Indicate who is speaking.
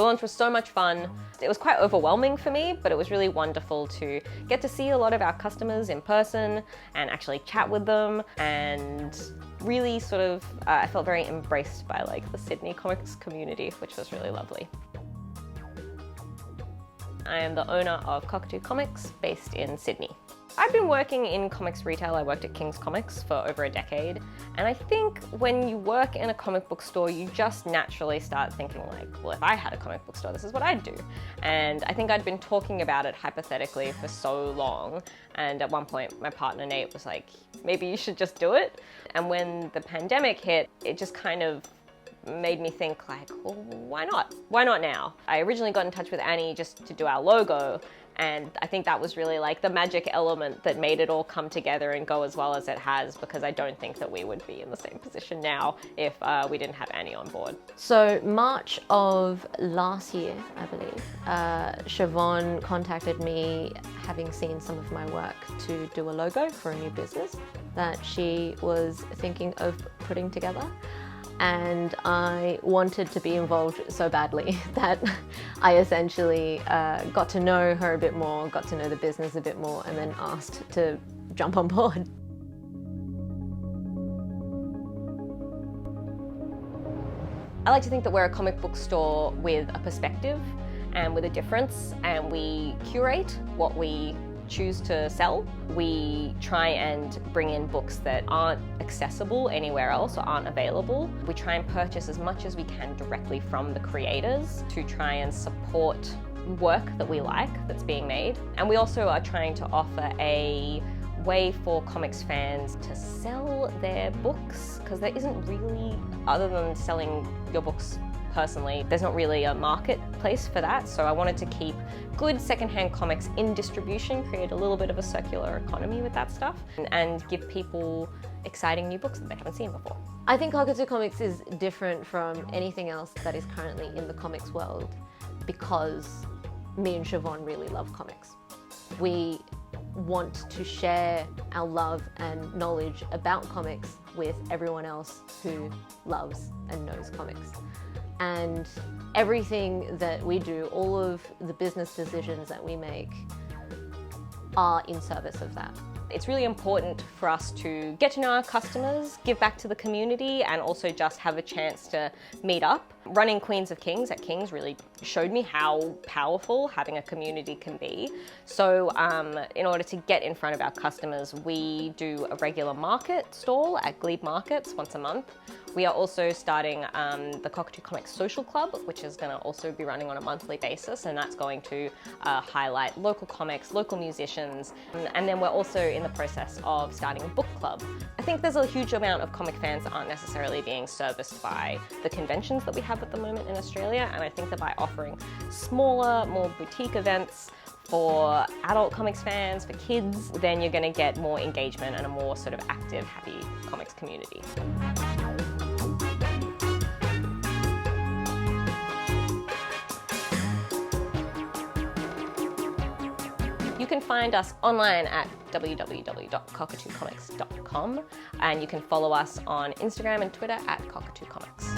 Speaker 1: launch was so much fun. It was quite overwhelming for me, but it was really wonderful to get to see a lot of our customers in person and actually chat with them, and really sort of, I felt very embraced by like the Sydney comics community, which was really lovely. I am the owner of Cockatoo Comics, based in Sydney. I've been working in comics retail. I worked at King's Comics for over a decade. And I think when you work in a comic book store, you just naturally start thinking like, well, if I had a comic book store, this is what I'd do. And I think I'd been talking about it hypothetically for so long. And at one point, my partner Nate was like, maybe you should just do it. And when the pandemic hit, it just kind of made me think like, well, why not? Why not now? I originally got in touch with Annie just to do our logo, and I think that was really like the magic element that made it all come together and go as well as it has, because I don't think that we would be in the same position now if we didn't have Annie on board.
Speaker 2: So March of last year, I believe, Siobhan contacted me, having seen some of my work, to do a logo for a new business that she was thinking of putting together. And I wanted to be involved so badly that I essentially got to know her a bit more, got to know the business a bit more, and then asked to jump on board.
Speaker 1: I like to think that we're a comic book store with a perspective and with a difference, and we curate what we choose to sell. We try and bring in books that aren't accessible anywhere else or aren't available. We try and purchase as much as we can directly from the creators to try and support work that we like that's being made. And we also are trying to offer a way for comics fans to sell their books, because there isn't really, other than selling your books personally, there's not really a marketplace for that. So I wanted to keep good secondhand comics in distribution, create a little bit of a circular economy with that stuff, and give people exciting new books that they haven't seen before.
Speaker 2: I think Cockatoo Comics is different from anything else that is currently in the comics world because me and Siobhan really love comics. We want to share our love and knowledge about comics with everyone else who loves and knows comics. And everything that we do, all of the business decisions that we make, are in service of that.
Speaker 1: It's really important for us to get to know our customers, give back to the community, and also just have a chance to meet up. Running Queens of Kings at Kings really showed me how powerful having a community can be. So in order to get in front of our customers, we do a regular market stall at Glebe Markets once a month. We are also starting the Cockatoo Comics Social Club, which is going to also be running on a monthly basis, and that's going to highlight local comics, local musicians, and then we're also in the process of starting a book club. I think there's a huge amount of comic fans that aren't necessarily being serviced by the conventions that we have at the moment in Australia, and I think that by offering smaller, more boutique events for adult comics fans, for kids, then you're going to get more engagement and a more sort of active, happy comics community. You can find us online at www.cockatoocomics.com, and you can follow us on Instagram and Twitter at Cockatoo Comics.